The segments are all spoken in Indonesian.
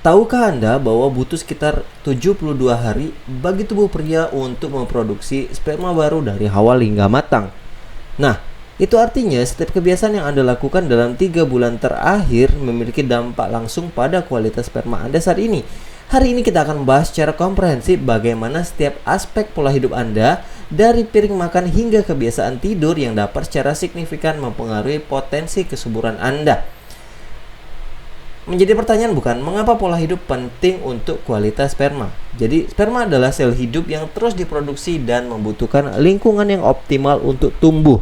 Tahukah Anda bahwa butuh sekitar 72 hari bagi tubuh pria untuk memproduksi sperma baru dari awal hingga matang? Nah, itu artinya setiap kebiasaan yang Anda lakukan dalam 3 bulan terakhir memiliki dampak langsung pada kualitas sperma Anda saat ini. Hari ini kita akan membahas secara komprehensif bagaimana setiap aspek pola hidup Anda, dari piring makan hingga kebiasaan tidur yang dapat secara signifikan mempengaruhi potensi kesuburan Anda. Menjadi pertanyaan bukan, mengapa pola hidup penting untuk kualitas sperma? Jadi, sperma adalah sel hidup yang terus diproduksi dan membutuhkan lingkungan yang optimal untuk tumbuh,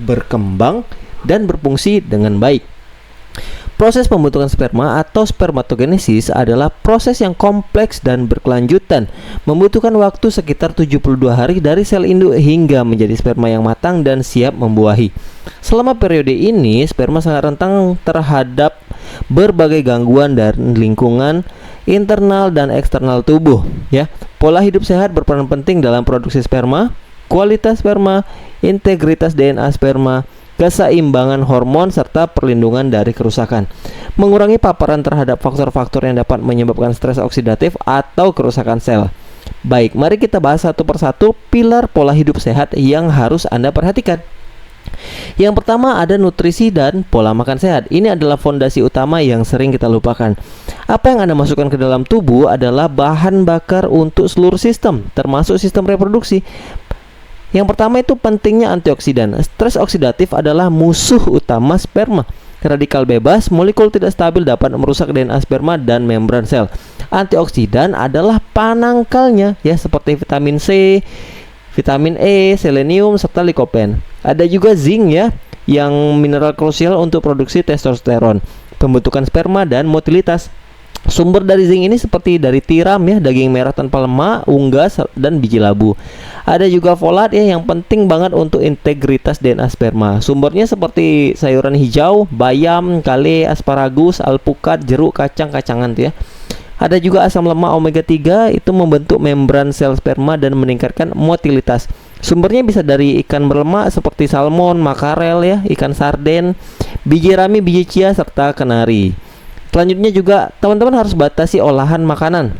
berkembang, dan berfungsi dengan baik. Proses pembentukan sperma atau spermatogenesis adalah proses yang kompleks dan berkelanjutan, membutuhkan waktu sekitar 72 hari dari sel induk hingga menjadi sperma yang matang dan siap membuahi. Selama periode ini, sperma sangat rentan terhadap berbagai gangguan dan lingkungan internal dan eksternal tubuh, ya. Pola hidup sehat berperan penting dalam produksi sperma, kualitas sperma, integritas DNA sperma, keseimbangan hormon, serta perlindungan dari kerusakan. Mengurangi paparan terhadap faktor-faktor yang dapat menyebabkan stres oksidatif atau kerusakan sel. Baik, mari kita bahas satu persatu pilar pola hidup sehat yang harus Anda perhatikan. Yang pertama ada nutrisi dan pola makan sehat. Ini adalah fondasi utama yang sering kita lupakan. Apa yang Anda masukkan ke dalam tubuh adalah bahan bakar untuk seluruh sistem, termasuk sistem reproduksi. Yang pertama itu pentingnya antioksidan. Stres oksidatif adalah musuh utama sperma. Radikal bebas, molekul tidak stabil dapat merusak DNA sperma dan membran sel. Antioksidan adalah penangkalnya, ya, seperti vitamin C, vitamin E, selenium, serta likopen. Ada juga zinc, ya, yang mineral krusial untuk produksi testosteron, pembentukan sperma, dan motilitas. Sumber dari zinc ini seperti dari tiram, ya, daging merah tanpa lemak, unggas, dan biji labu. Ada juga folat, ya, yang penting banget untuk integritas DNA sperma. Sumbernya seperti sayuran hijau, bayam, kale, asparagus, alpukat, jeruk, kacang-kacangan, ya. Ada juga asam lemak omega 3, itu membentuk membran sel sperma dan meningkatkan motilitas. Sumbernya bisa dari ikan berlemak seperti salmon, makarel, ya, ikan sarden, biji rami, biji chia, serta kenari. Selanjutnya juga teman-teman harus batasi olahan makanan.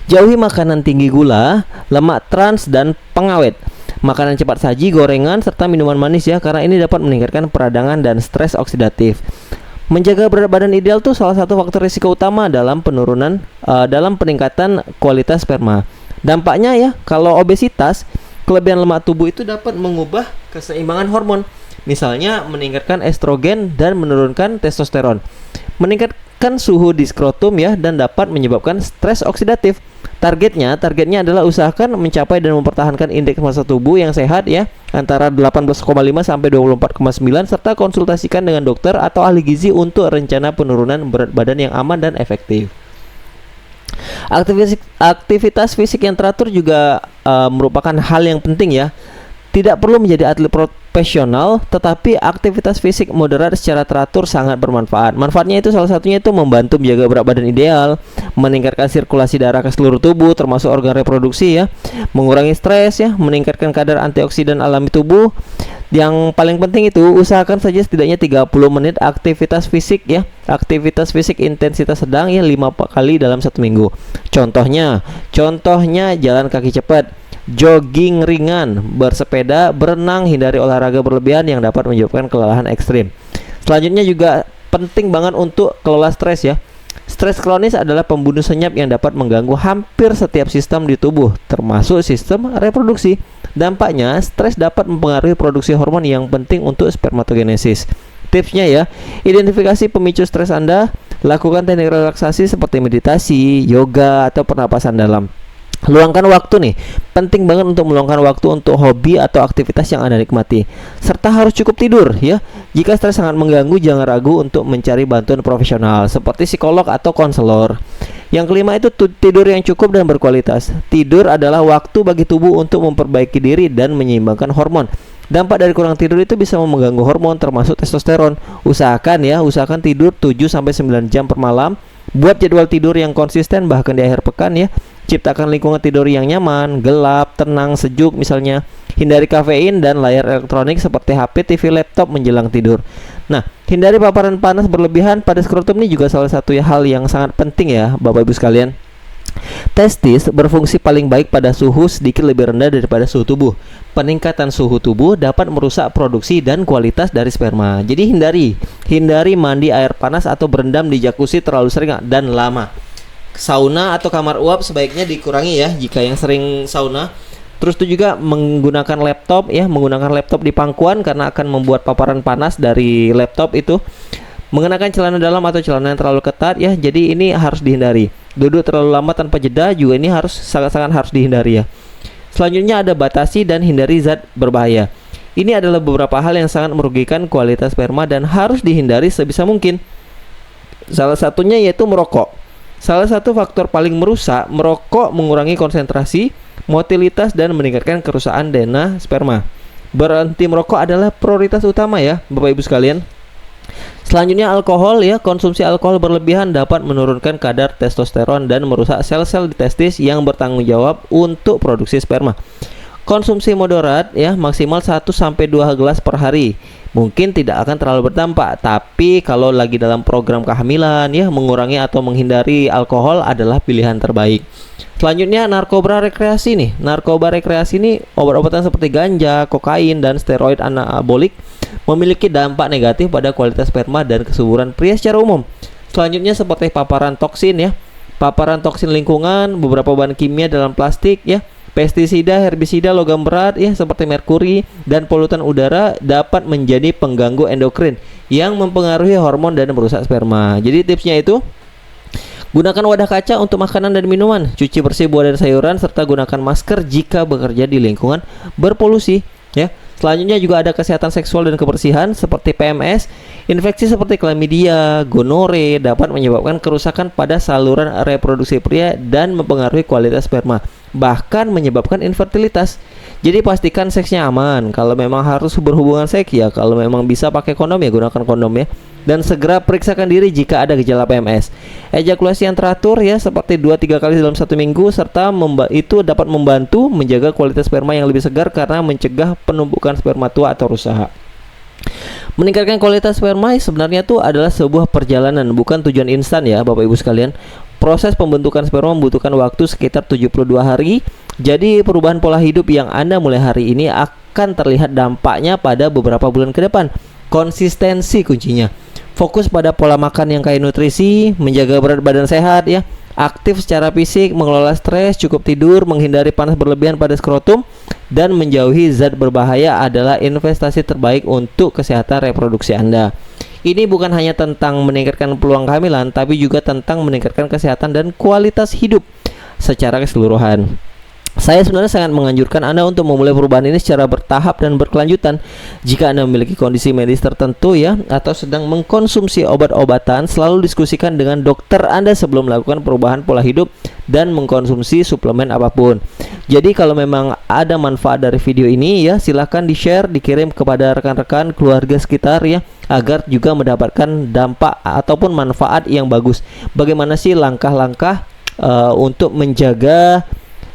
Jauhi makanan tinggi gula, lemak trans, dan pengawet. Makanan cepat saji, gorengan, serta minuman manis, ya, karena ini dapat meningkatkan peradangan dan stres oksidatif. Menjaga berat badan ideal tuh salah satu faktor risiko utama dalam peningkatan kualitas sperma. Dampaknya, ya, kalau obesitas, kelebihan lemak tubuh itu dapat mengubah keseimbangan hormon. Misalnya meningkatkan estrogen dan menurunkan testosteron, meningkatkan suhu di skrotum, ya, dan dapat menyebabkan stres oksidatif. Targetnya adalah usahakan mencapai dan mempertahankan indeks massa tubuh yang sehat, ya, antara 18,5 sampai 24,9, serta konsultasikan dengan dokter atau ahli gizi untuk rencana penurunan berat badan yang aman dan efektif. Aktivitas fisik yang teratur juga merupakan hal yang penting, ya. Tidak perlu menjadi atlet profesional, tetapi aktivitas fisik moderat secara teratur sangat bermanfaat. Manfaatnya itu salah satunya itu membantu menjaga berat badan ideal, meningkatkan sirkulasi darah ke seluruh tubuh termasuk organ reproduksi, ya, mengurangi stres, ya, meningkatkan kadar antioksidan alami tubuh. Yang paling penting itu usahakan saja setidaknya 30 menit aktivitas fisik, ya. Aktivitas fisik intensitas sedang, ya, 5 kali dalam 1 minggu. Contohnya jalan kaki cepat, jogging ringan, bersepeda, berenang, hindari olahraga berlebihan yang dapat menyebabkan kelelahan ekstrim. Selanjutnya juga penting banget untuk kelola stres, ya. Stres kronis adalah pembunuh senyap yang dapat mengganggu hampir setiap sistem di tubuh, termasuk sistem reproduksi. Dampaknya, stres dapat mempengaruhi produksi hormon yang penting untuk spermatogenesis. Tipsnya, ya, identifikasi pemicu stres Anda, lakukan teknik relaksasi seperti meditasi, yoga, atau pernapasan dalam. Luangkan waktu nih, penting banget untuk meluangkan waktu untuk hobi atau aktivitas yang Anda nikmati. Serta harus cukup tidur, ya. Jika stres sangat mengganggu, jangan ragu untuk mencari bantuan profesional seperti psikolog atau konselor. Yang kelima itu tidur yang cukup dan berkualitas. Tidur adalah waktu bagi tubuh untuk memperbaiki diri dan menyeimbangkan hormon. Dampak dari kurang tidur itu bisa mengganggu hormon termasuk testosteron. Usahakan tidur 7-9 jam per malam. Buat jadwal tidur yang konsisten bahkan di akhir pekan, ya. Ciptakan lingkungan tidur yang nyaman, gelap, tenang, sejuk misalnya. Hindari kafein dan layar elektronik seperti HP, TV, laptop menjelang tidur. Nah, hindari paparan panas berlebihan pada skrotum ini juga salah satu hal yang sangat penting ya Bapak Ibu sekalian. Testis berfungsi paling baik pada suhu sedikit lebih rendah daripada suhu tubuh. Peningkatan suhu tubuh dapat merusak produksi dan kualitas dari sperma. Jadi hindari mandi air panas atau berendam di jacuzzi terlalu sering dan lama. Sauna atau kamar uap sebaiknya dikurangi ya jika yang sering sauna. Terus itu juga menggunakan laptop di pangkuan karena akan membuat paparan panas dari laptop itu. Mengenakan celana dalam atau celana yang terlalu ketat ya, jadi ini harus dihindari. Duduk terlalu lama tanpa jeda juga ini sangat-sangat harus dihindari ya. Selanjutnya ada batasi dan hindari zat berbahaya. Ini adalah beberapa hal yang sangat merugikan kualitas sperma dan harus dihindari sebisa mungkin. Salah satunya yaitu merokok. Salah satu faktor paling merusak, merokok mengurangi konsentrasi, motilitas dan meningkatkan kerusakan DNA sperma. Berhenti merokok adalah prioritas utama ya Bapak Ibu sekalian. Selanjutnya alkohol ya, konsumsi alkohol berlebihan dapat menurunkan kadar testosteron dan merusak sel-sel di testis yang bertanggung jawab untuk produksi sperma. Konsumsi moderat ya, maksimal 1-2 gelas per hari. Mungkin tidak akan terlalu berdampak, tapi kalau lagi dalam program kehamilan ya, mengurangi atau menghindari alkohol adalah pilihan terbaik. Selanjutnya narkoba rekreasi nih. Narkoba rekreasi ini obat-obatan seperti ganja, kokain dan steroid anabolik memiliki dampak negatif pada kualitas sperma dan kesuburan pria secara umum. Selanjutnya seperti paparan toksin ya. Paparan toksin lingkungan, beberapa bahan kimia dalam plastik ya, pestisida, herbisida, logam berat ya seperti merkuri dan polutan udara dapat menjadi pengganggu endokrin yang mempengaruhi hormon dan merusak sperma. Jadi tipsnya itu gunakan wadah kaca untuk makanan dan minuman, cuci bersih buah dan sayuran, serta gunakan masker jika bekerja di lingkungan berpolusi ya. Selanjutnya juga ada kesehatan seksual dan kebersihan seperti PMS. Infeksi seperti chlamydia, gonore dapat menyebabkan kerusakan pada saluran reproduksi pria dan mempengaruhi kualitas sperma, bahkan menyebabkan infertilitas. Jadi pastikan seksnya aman. Kalau memang harus berhubungan seks ya, kalau memang bisa pakai kondom ya gunakan kondom ya. Dan segera periksakan diri jika ada gejala PMS. Ejakulasi yang teratur ya seperti 2-3 kali dalam 1 minggu, serta itu dapat membantu menjaga kualitas sperma yang lebih segar karena mencegah penumpukan sperma tua atau rusak. Meningkatkan kualitas sperma sebenarnya itu adalah sebuah perjalanan, bukan tujuan instan ya Bapak Ibu sekalian. Proses pembentukan sperma membutuhkan waktu sekitar 72 hari. Jadi perubahan pola hidup yang Anda mulai hari ini akan terlihat dampaknya pada beberapa bulan ke depan. Konsistensi kuncinya. Fokus pada pola makan yang kaya nutrisi, menjaga berat badan sehat ya, aktif secara fisik, mengelola stres, cukup tidur, menghindari panas berlebihan pada skrotum, dan menjauhi zat berbahaya adalah investasi terbaik untuk kesehatan reproduksi Anda. Ini bukan hanya tentang meningkatkan peluang kehamilan, tapi juga tentang meningkatkan kesehatan dan kualitas hidup secara keseluruhan. Saya sebenarnya sangat menganjurkan Anda untuk memulai perubahan ini secara bertahap dan berkelanjutan. Jika Anda memiliki kondisi medis tertentu ya, atau sedang mengkonsumsi obat-obatan, selalu diskusikan dengan dokter Anda sebelum melakukan perubahan pola hidup dan mengkonsumsi suplemen apapun. Jadi kalau memang ada manfaat dari video ini ya, silahkan di-share, dikirim kepada rekan-rekan keluarga sekitar ya, agar juga mendapatkan dampak ataupun manfaat yang bagus. Bagaimana sih langkah-langkah untuk menjaga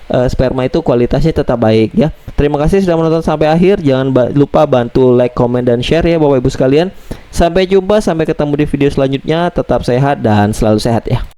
sperma itu kualitasnya tetap baik ya. Terima kasih sudah menonton sampai akhir. Jangan lupa bantu like, komen, dan share ya Bapak Ibu sekalian. Sampai jumpa, sampai ketemu di video selanjutnya. Tetap sehat dan selalu sehat ya.